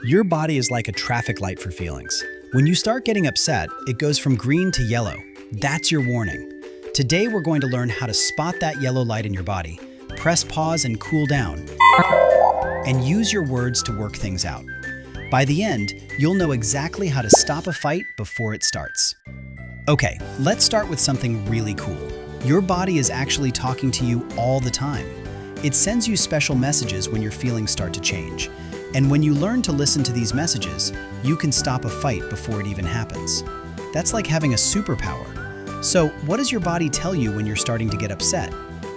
Your body is like a traffic light for feelings. When you start getting upset, it goes from green to yellow. That's your warning. Today we're going to learn how to spot that yellow light in your body, press pause and cool down, and use your words to work things out. By the end, you'll know exactly how to stop a fight before it starts. Okay, let's start with something really cool. Your body is actually talking to you all the time. It sends you special messages when your feelings start to change. And when you learn to listen to these messages, you can stop a fight before it even happens. That's like having a superpower. So, what does your body tell you when you're starting to get upset?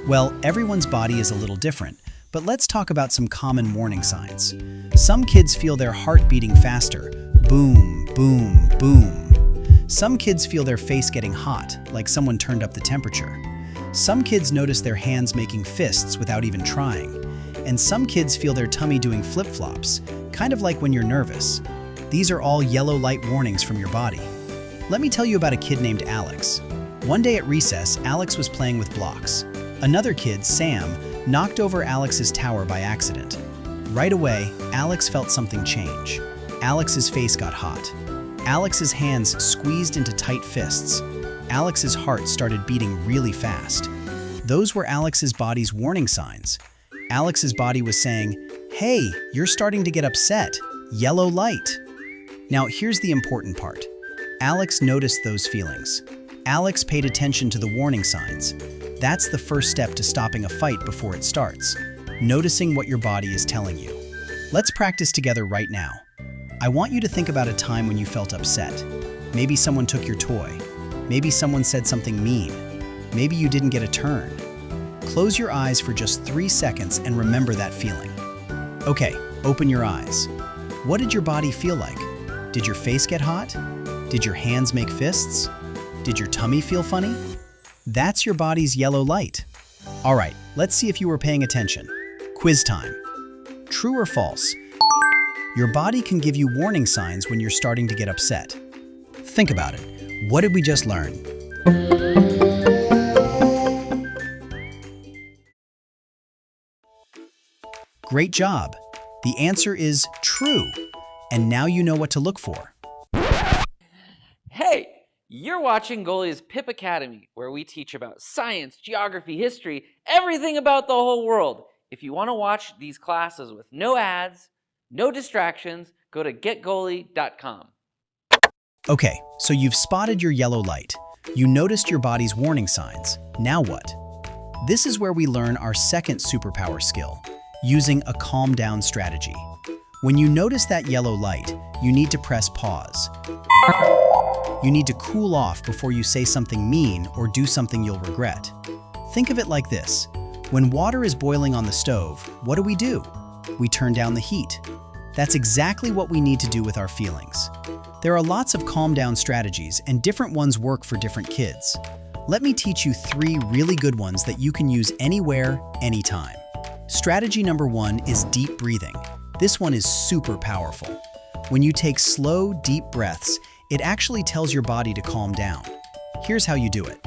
Well, everyone's body is a little different, but let's talk about some common warning signs. Some kids feel their heart beating faster. Boom, boom, boom. Some kids feel their face getting hot, like someone turned up the temperature. Some kids notice their hands making fists without even trying. And some kids feel their tummy doing flip-flops, kind of like when you're nervous. These are all yellow light warnings from your body. Let me tell you about a kid named Alex. One day at recess, Alex was playing with blocks. Another kid, Sam, knocked over Alex's tower by accident. Right away, Alex felt something change. Alex's face got hot. Alex's hands squeezed into tight fists. Alex's heart started beating really fast. Those were Alex's body's warning signs. Alex's body was saying, "Hey, you're starting to get upset. Yellow light." Now, here's the important part. Alex noticed those feelings. Alex paid attention to the warning signs. That's the first step to stopping a fight before it starts, noticing what your body is telling you. Let's practice together right now. I want you to think about a time when you felt upset. Maybe someone took your toy. Maybe someone said something mean. Maybe you didn't get a turn. Close your eyes for just 3 seconds and remember that feeling. Okay, open your eyes. What did your body feel like? Did your face get hot? Did your hands make fists? Did your tummy feel funny? That's your body's yellow light. All right, let's see if you were paying attention. Quiz time. True or false? Your body can give you warning signs when you're starting to get upset. Think about it. What did we just learn? Great job. The answer is true. And now you know what to look for. Hey, you're watching Goalie's Pip Academy, where we teach about science, geography, history, everything about the whole world. If you want to watch these classes with no ads, no distractions, go to getgoalie.com. Okay, so you've spotted your yellow light. You noticed your body's warning signs. Now what? This is where we learn our second superpower skill, using a calm down strategy. When you notice that yellow light, you need to press pause. You need to cool off before you say something mean or do something you'll regret. Think of it like this. When water is boiling on the stove, what do? We turn down the heat. That's exactly what we need to do with our feelings. There are lots of calm down strategies, and different ones work for different kids. Let me teach you 3 really good ones that you can use anywhere, anytime. Strategy number 1 is deep breathing. This one is super powerful. When you take slow, deep breaths, it actually tells your body to calm down. Here's how you do it.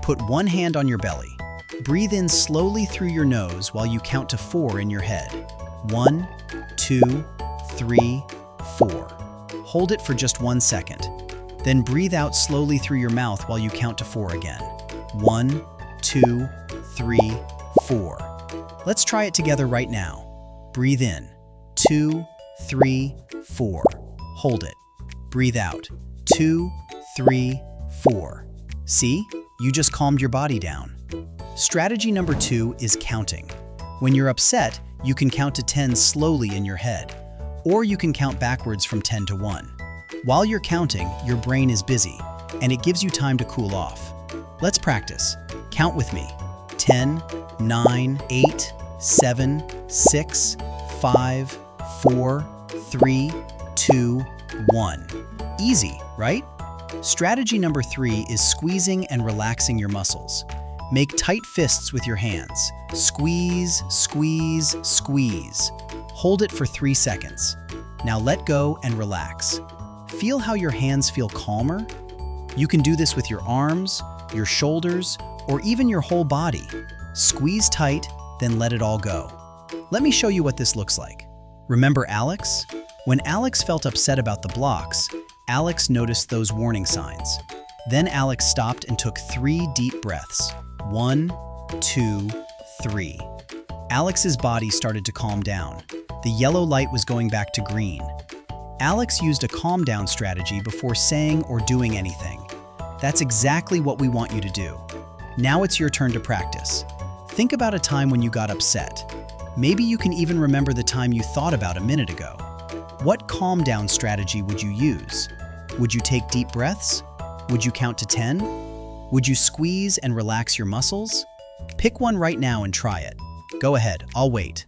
Put one hand on your belly. Breathe in slowly through your nose while you count to 4 in your head. 1, 2, 3, 4. Hold it for just 1 second. Then breathe out slowly through your mouth while you count to 4 again. 1, 2, 3, 4. Let's try it together right now. Breathe in. 2, 3, 4. Hold it. Breathe out. 2, 3, 4. See? You just calmed your body down. Strategy number 2 is counting. When you're upset, you can count to 10 slowly in your head, or you can count backwards from 10 to 1. While you're counting, your brain is busy, and it gives you time to cool off. Let's practice. Count with me. 10, 9, 8, 7, 6, 5, 4, 3, 2, 1. Easy, right? Strategy number 3 is squeezing and relaxing your muscles. Make tight fists with your hands. Squeeze, squeeze, squeeze. Hold it for 3 seconds. Now let go and relax. Feel how your hands feel calmer? You can do this with your arms, your shoulders, or even your whole body. Squeeze tight, then let it all go. Let me show you what this looks like. Remember Alex? When Alex felt upset about the blocks, Alex noticed those warning signs. Then Alex stopped and took 3 deep breaths. 1, 2, 3. Alex's body started to calm down. The yellow light was going back to green. Alex used a calm down strategy before saying or doing anything. That's exactly what we want you to do. Now it's your turn to practice. Think about a time when you got upset. Maybe you can even remember the time you thought about a minute ago. What calm down strategy would you use? Would you take deep breaths? Would you count to 10? Would you squeeze and relax your muscles? Pick one right now and try it. Go ahead, I'll wait.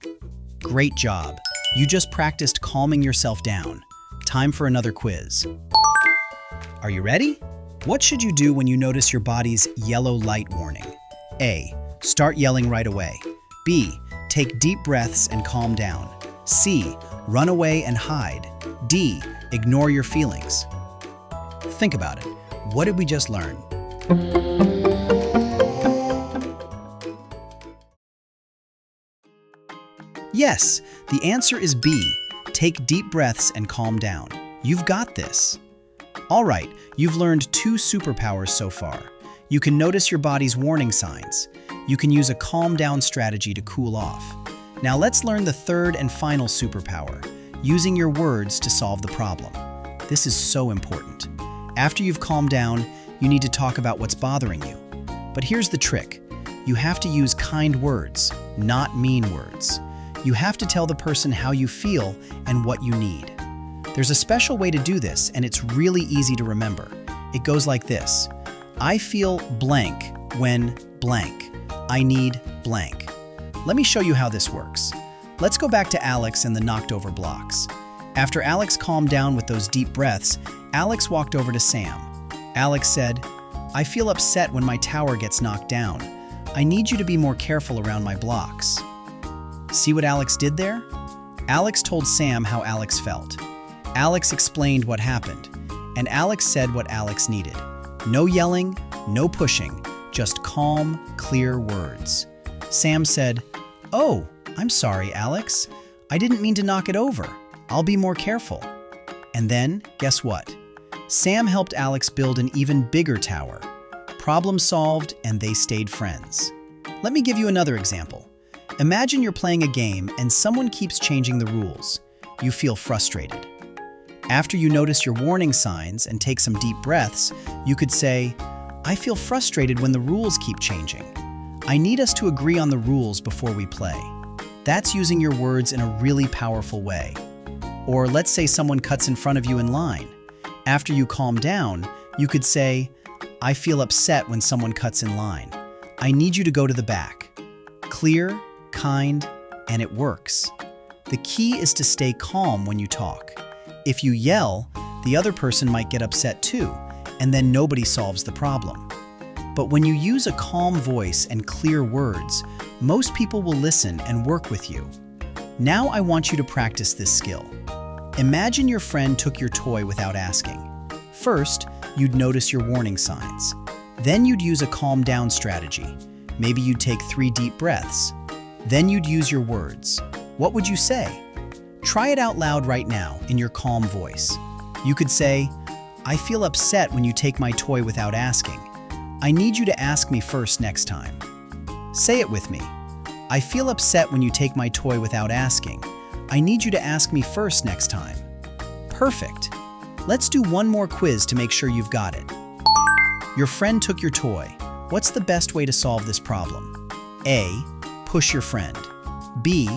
Great job. You just practiced calming yourself down. Time for another quiz. Are you ready? What should you do when you notice your body's yellow light warning? A. Start yelling right away. B. Take deep breaths and calm down. C. Run away and hide. D. Ignore your feelings. Think about it. What did we just learn? Yes, the answer is B. Take deep breaths and calm down. You've got this. All right, you've learned 2 superpowers so far. You can notice your body's warning signs. You can use a calm down strategy to cool off. Now let's learn the 3rd and final superpower, using your words to solve the problem. This is so important. After you've calmed down, you need to talk about what's bothering you. But here's the trick. You have to use kind words, not mean words. You have to tell the person how you feel and what you need. There's a special way to do this, and it's really easy to remember. It goes like this. I feel blank when blank. I need blank. Let me show you how this works. Let's go back to Alex and the knocked over blocks. After Alex calmed down with those deep breaths, Alex walked over to Sam. Alex said, I feel upset when my tower gets knocked down. I need you to be more careful around my blocks. See what Alex did there? Alex told Sam how Alex felt. Alex explained what happened, and Alex said what Alex needed. No yelling, no pushing, just calm, clear words. Sam said, Oh, I'm sorry, Alex. I didn't mean to knock it over. I'll be more careful. And then, guess what? Sam helped Alex build an even bigger tower. Problem solved, and they stayed friends. Let me give you another example. Imagine you're playing a game and someone keeps changing the rules. You feel frustrated. After you notice your warning signs and take some deep breaths, you could say, I feel frustrated when the rules keep changing. I need us to agree on the rules before we play. That's using your words in a really powerful way. Or let's say someone cuts in front of you in line. After you calm down, you could say, I feel upset when someone cuts in line. I need you to go to the back. Clear, kind, and it works. The key is to stay calm when you talk. If you yell, the other person might get upset too, and then nobody solves the problem. But when you use a calm voice and clear words, most people will listen and work with you. Now I want you to practice this skill. Imagine your friend took your toy without asking. First, you'd notice your warning signs. Then you'd use a calm down strategy. Maybe you'd take 3 deep breaths. Then you'd use your words. What would you say? Try it out loud right now in your calm voice. You could say, I feel upset when you take my toy without asking. I need you to ask me first next time. Say it with me. I feel upset when you take my toy without asking. I need you to ask me first next time. Perfect. Let's do one more quiz to make sure you've got it. Your friend took your toy. What's the best way to solve this problem? A. Push your friend. B.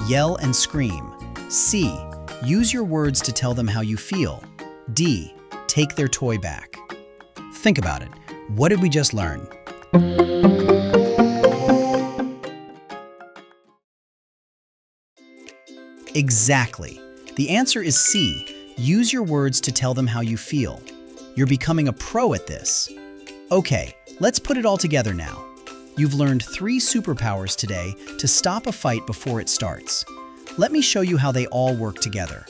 Yell and scream. C. Use your words to tell them how you feel. D. Take their toy back. Think about it. What did we just learn? Exactly. The answer is C. Use your words to tell them how you feel. You're becoming a pro at this. Okay, let's put it all together now. You've learned 3 superpowers today to stop a fight before it starts. Let me show you how they all work together.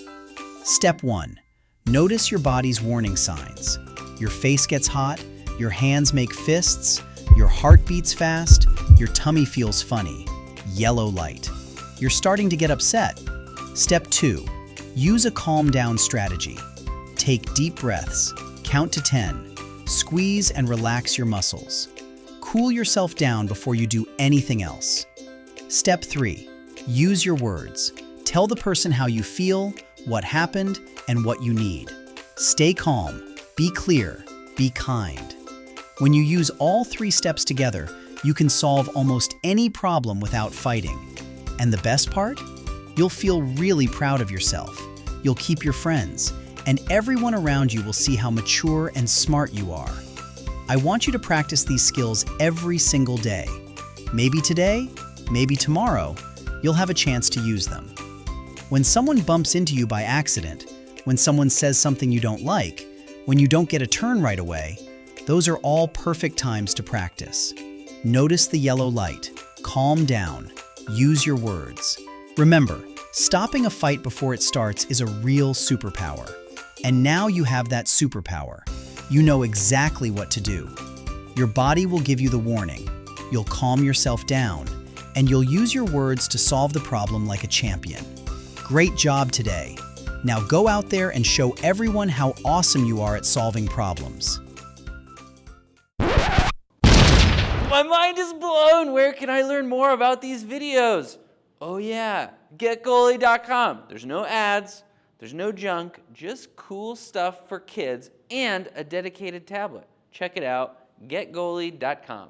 Step 1. Notice your body's warning signs. Your face gets hot, your hands make fists, your heart beats fast, your tummy feels funny. Yellow light. You're starting to get upset. Step 2. Use a calm down strategy. Take deep breaths, count to 10, squeeze and relax your muscles. Cool yourself down before you do anything else. Step 3. Use your words. Tell the person how you feel, what happened, and what you need. Stay calm, be clear, be kind. When you use all 3 steps together, you can solve almost any problem without fighting. And the best part? You'll feel really proud of yourself. You'll keep your friends, and everyone around you will see how mature and smart you are. I want you to practice these skills every single day. Maybe today, maybe tomorrow, you'll have a chance to use them. When someone bumps into you by accident, when someone says something you don't like, when you don't get a turn right away, those are all perfect times to practice. Notice the yellow light, calm down, use your words. Remember, stopping a fight before it starts is a real superpower. And now you have that superpower. You know exactly what to do. Your body will give you the warning. You'll calm yourself down, and you'll use your words to solve the problem like a champion. Great job today. Now go out there and show everyone how awesome you are at solving problems. My mind is blown. Where can I learn more about these videos? Oh yeah, getgoalie.com. There's no ads, there's no junk, just cool stuff for kids and a dedicated tablet. Check it out, getgoalie.com.